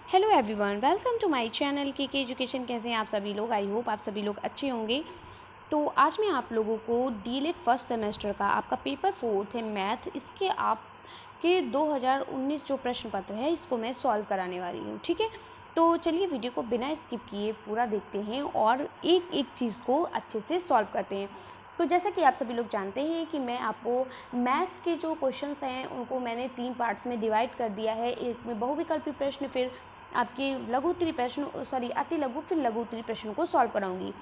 Hello everyone, welcome to my channel के education. कैसे हैं आप सभी लोग? आई होप आप सभी लोग अच्छे होंगे। तो आज मैं आप लोगों को डीएलएड फर्स्ट सेमेस्टर का आपका पेपर 4 है मैथ, इसके आपके 2019 जो प्रश्न पत्र है इसको मैं सॉल्व कराने वाली हूँ। ठीक है, तो चलिए वीडियो को बिना स्किप किए पूरा देखते हैं और एक एक चीज़ को अच्छे से सॉल्व करते हैं। तो जैसा कि आप सभी लोग जानते हैं कि मैं आपको मैथ्स के जो क्वेश्चंस हैं उनको मैंने 3 पार्ट्स में डिवाइड कर दिया है। एक में बहुविकल्पी प्रश्न, फिर आपके लघु उत्तरीय प्रश्न, अति लघु, फिर लघु उत्तरीय प्रश्नों को सॉल्व कराऊंगी।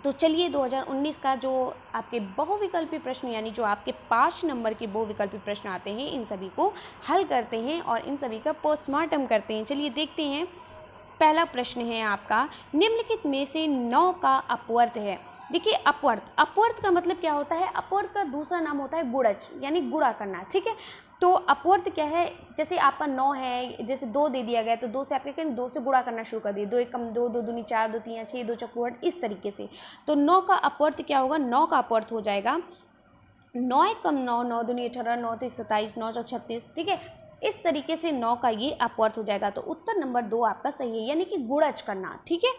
तो चलिए 2019 का जो आपके बहुविकल्पी प्रश्न यानी जो आपके 5 नंबर के बहुविकल्पी प्रश्न आते हैं इन सभी को हल करते हैं और इन सभी का पोस्टमार्टम करते हैं। चलिए देखते हैं। पहला प्रश्न है आपका, निम्नलिखित में से 9 का अपवर्त है। देखिए अपवर्त का मतलब क्या होता है? अपवर्त का दूसरा नाम होता है गुणज, यानी गुणा करना। ठीक है, तो अपवर्त क्या है? जैसे आपका 9 है, जैसे 2 दे दिया गया तो 2 से आप क्या करें, 2 से गुणा करना शुरू कर दिए। 2 एकम 2, 2 दूनी 4, 2 तीन 6, 2 चौको 8, इस तरीके से। तो 9 का अपवर्त क्या होगा? 9 का अपवर्त हो जाएगा 9 एकम 9, 9 दूनी 18, 9 तीन 27, 9 चौक 36। ठीक है, इस तरीके से 9 का ये अपवर्त हो जाएगा। तो उत्तर नंबर 2 आपका सही है, यानी कि गुणज करना। ठीक है,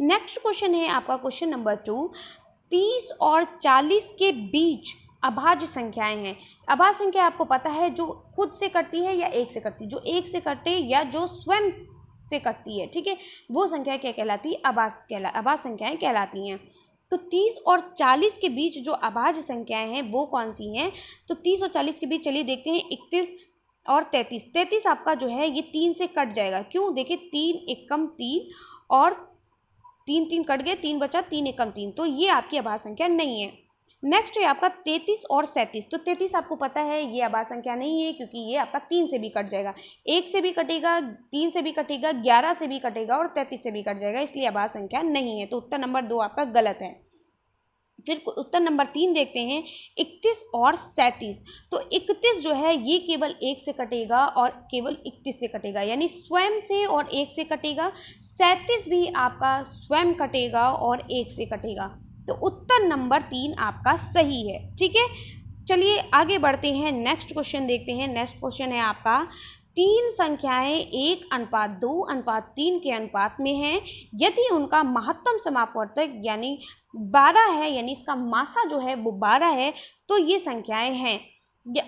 नेक्स्ट क्वेश्चन है आपका क्वेश्चन नंबर 2, 30 और 40 के बीच अभाज्य संख्याएं हैं। अभाज्य संख्या आपको पता है जो खुद से कटती है या एक से कटती है, जो एक से कटे या जो स्वयं से कटती है। ठीक है, वो संख्या क्या कहलाती है? अभाज्य संख्याएं कहलाती हैं। तो 30 और 40 के बीच जो अभाज्य संख्याएं हैं वो कौन सी हैं? तो 30 और 40 के बीच चलिए देखते हैं। 31 और 33। 33 आपका जो है ये 3 से कट जाएगा। क्यों? देखिए 3 एकम 3 और 3 3 कट गए, 3 बचा, 3 एकम 3, तो ये आपकी अभाज्य संख्या नहीं है। नेक्स्ट है आपका 33 और 37। तो 33 आपको पता है ये अभाज्य संख्या नहीं है क्योंकि ये आपका 3 से भी कट जाएगा, 1 से भी कटेगा, 3 से भी कटेगा, 11 से भी कटेगा और 33 से भी कट जाएगा, इसलिए अभाज्य संख्या नहीं है। तो उत्तर नंबर 2 आपका गलत है। फिर उत्तर नंबर 3 देखते हैं, 31 और 37। तो 31 जो है ये केवल 1 से कटेगा और केवल 31 से कटेगा, यानी स्वयं से और 1 से कटेगा। 37 भी आपका स्वयं कटेगा और 1 से कटेगा। तो उत्तर नंबर 3 आपका सही है। ठीक है, चलिए आगे बढ़ते हैं। नेक्स्ट क्वेश्चन देखते हैं। नेक्स्ट क्वेश्चन है आपका, 3 संख्याएं 1:2:3 के अनुपात में हैं। यदि उनका महत्तम समापवर्तक यानी 12 है, यानी इसका मासा जो है वो 12 है, तो ये संख्याएं हैं।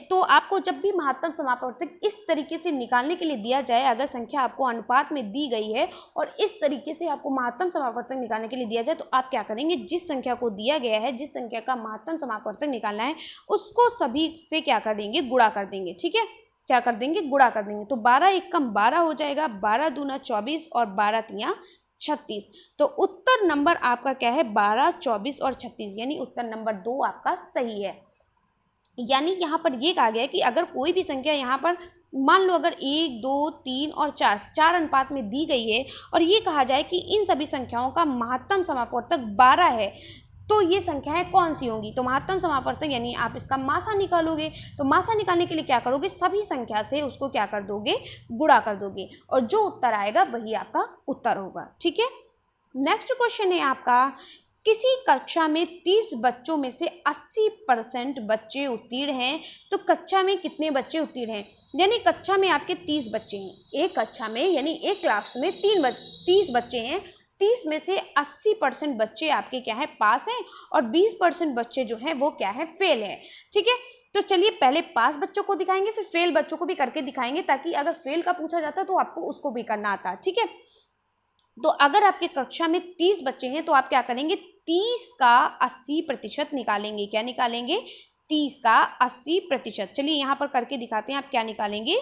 तो आपको जब भी महत्तम समापवर्तक इस तरीके से निकालने के लिए दिया जाए, अगर संख्या आपको अनुपात में दी गई है और इस तरीके से आपको महत्तम समापवर्तक निकालने के लिए दिया जाए, तो आप क्या करेंगे? जिस संख्या को दिया गया है, जिस संख्या का महत्तम समापवर्तक निकालना है, उसको सभी से क्या कर देंगे? गुणा कर देंगे। ठीक है, क्या कर देंगे? गुणा कर देंगे। तो 12 एकम 12 हो जाएगा, 12 दूना 24 और 12 तिया 36। तो उत्तर नंबर आपका क्या है? 12, 24 और 36, यानी उत्तर नंबर 2 आपका सही है। यानी यहाँ पर ये कहा गया है कि अगर कोई भी संख्या यहाँ पर मान लो अगर 1, 2, 3 और 4 अनुपात में दी गई है और ये कहा जाए कि इन सभी संख्याओं का महत्तम समापवर्तक 12 है, तो ये संख्याएं कौन सी होंगी? तो महत्तम समापवर्तक यानी आप इसका मासा निकालोगे। तो मासा निकालने के लिए क्या करोगे? सभी संख्या से उसको क्या कर दोगे? गुणा कर दोगे, और जो उत्तर आएगा वही आपका उत्तर होगा। ठीक है, नेक्स्ट क्वेश्चन है आपका, किसी कक्षा में 30 बच्चों में से 80% बच्चे उत्तीर्ण हैं, तो कक्षा में कितने बच्चे उत्तीर्ण हैं? यानी कक्षा में आपके 30 बच्चे हैं, एक कक्षा में यानी एक क्लास में 30 बच्चे हैं। 30 में से 80% बच्चे आपके क्या है? पास हैं, और 20% बच्चे जो हैं वो क्या है? फेल है। ठीक है, तो चलिए पहले पास बच्चों को दिखाएंगे, फिर फेल बच्चों को भी करके दिखाएंगे, ताकि अगर फेल का पूछा जाता तो आपको उसको भी करना आता। ठीक है, तो अगर आपके कक्षा में 30 बच्चे हैं तो आप क्या करेंगे? 30 का 80% निकालेंगे। क्या निकालेंगे? 30 का 80%। चलिए यहाँ पर करके दिखाते हैं आप क्या निकालेंगे।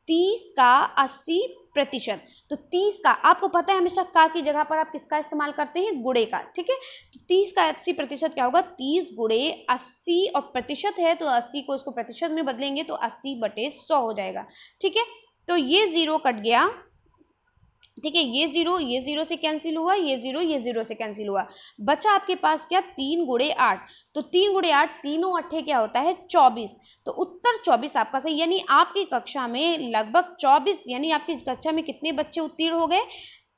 30 का 80%। तो 30 का आपको पता है हमेशा का की जगह पर आप किसका इस्तेमाल करते हैं? गुणे का। ठीक है, तो 30 का 80% क्या होगा? 30 गुणे 80, और प्रतिशत है तो 80 को इसको प्रतिशत में बदलेंगे तो 80/100 हो जाएगा। ठीक है, तो ये 0 कट गया। ठीक है, ये जीरो से कैंसिल हुआ, ये जीरो से कैंसिल हुआ, बचा आपके पास क्या? 3 गुणे 8। तो 3 गुणे 8, तीनों अट्ठे क्या होता है? 24। तो उत्तर 24 आपका सही, यानी आपकी कक्षा में लगभग 24, यानी आपकी कक्षा में कितने बच्चे उत्तीर्ण हो गए?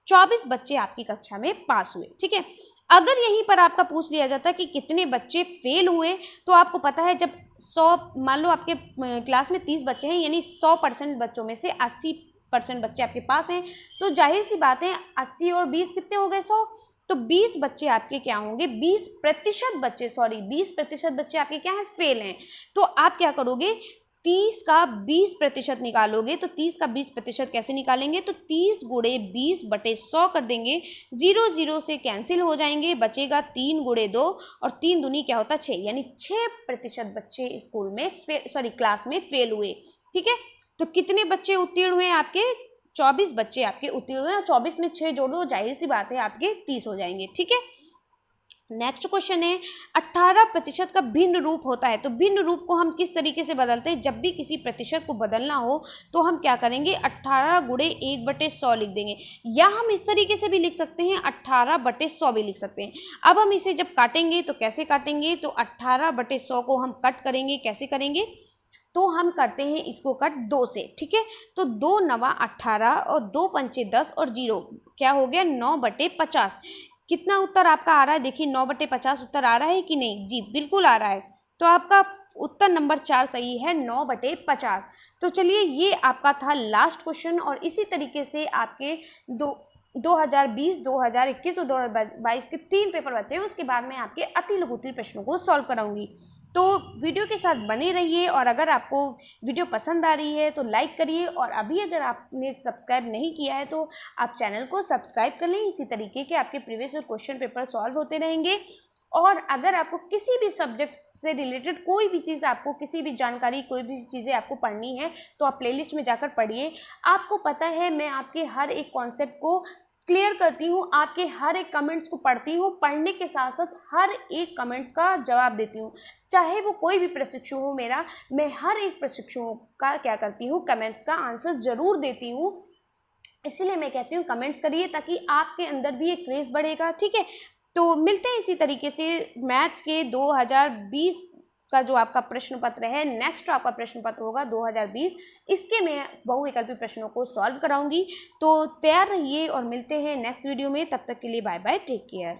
24 बच्चे आपकी कक्षा में पास हुए। ठीक है, अगर यहीं पर आपका पूछ लिया जाता कि कितने बच्चे फेल हुए, तो आपको पता है जब 100 मान लो आपके क्लास में 30 बच्चे हैं, यानी 100% बच्चों में से 80 50% बच्चे आपके पास हैं, तो जाहिर सी बात है 80 और 20 कितने हो गए 100, तो 20 बच्चे आपके क्या होंगे, 20% बच्चे, सॉरी 20% बच्चे आपके क्या हैं, फेल हैं। तो आप क्या करोगे, 30 का 20% निकालोगे, तो 30 का 20% कैसे निकालेंगे, तो 30 गुणे 20/100 कर देंगे, 0 0 से कैंसिल हो जाएंगे, बचेगा 3 गुणे 2 और 3 दूनी क्या होता है 6, यानी 6% बच्चे स्कूल में क्लास में फेल हुए। ठीक है, तो कितने बच्चे उत्तीर्ण हुए आपके, 24 बच्चे आपके उत्तीर्ण हुए, और 24 में 6 जोड़ो, जाहिर सी बात है आपके 30 हो जाएंगे। ठीक है, नेक्स्ट क्वेश्चन है 18% का भिन्न रूप होता है, तो भिन्न रूप को हम किस तरीके से बदलते हैं, जब भी किसी प्रतिशत को बदलना हो तो हम क्या करेंगे, 18 गुणे 1/100 लिख देंगे, या हम इस तरीके से भी लिख सकते हैं 18/100 भी लिख सकते हैं। अब हम इसे जब काटेंगे तो कैसे काटेंगे, तो 18/100 को हम कट करेंगे, कैसे करेंगे, तो हम करते हैं इसको कट 2 से। ठीक है, तो 2 नवा 18 और 2 पंचे 10 और 0 क्या हो गया 9/50। कितना उत्तर आपका आ रहा है, देखिए 9/50 उत्तर आ रहा है कि नहीं, जी बिल्कुल आ रहा है। तो आपका उत्तर नंबर 4 सही है, 9/50। तो चलिए ये आपका था लास्ट क्वेश्चन, और इसी तरीके से आपके 2020, 2021 और 2022 के 3 पेपर बचे हैं, उसके बाद मैं आपके अति लघु उत्तरीय प्रश्नों को सॉल्व कराऊंगी। तो वीडियो के साथ बने रहिए, और अगर आपको वीडियो पसंद आ रही है तो लाइक करिए, और अभी अगर आपने सब्सक्राइब नहीं किया है तो आप चैनल को सब्सक्राइब कर लें, इसी तरीके के आपके प्रीवियस और क्वेश्चन पेपर सॉल्व होते रहेंगे। और अगर आपको किसी भी सब्जेक्ट से रिलेटेड कोई भी चीज़, आपको किसी भी जानकारी, कोई भी चीज़ें आपको पढ़नी है तो आप प्लेलिस्ट में जाकर पढ़िए। आपको पता है मैं आपके हर एक कॉन्सेप्ट को क्लियर करती हूँ, आपके हर एक कमेंट्स को पढ़ती हूँ, पढ़ने के साथ साथ हर एक कमेंट्स का जवाब देती हूँ, चाहे वो कोई भी प्रशिक्षु हो मेरा, मैं हर एक प्रशिक्षुओं का क्या करती हूँ, कमेंट्स का आंसर जरूर देती हूँ। इसीलिए मैं कहती हूँ कमेंट्स करिए, ताकि आपके अंदर भी एक क्रेज बढ़ेगा। ठीक है, तो मिलते हैं इसी तरीके से मैथ्स के 2020 का जो आपका प्रश्न पत्र है, नेक्स्ट आपका प्रश्न पत्र होगा 2020, इसके मैं बहुविकल्पी प्रश्नों को सॉल्व कराऊंगी। तो तैयार रहिए और मिलते हैं नेक्स्ट वीडियो में, तब तक के लिए बाय बाय, टेक केयर।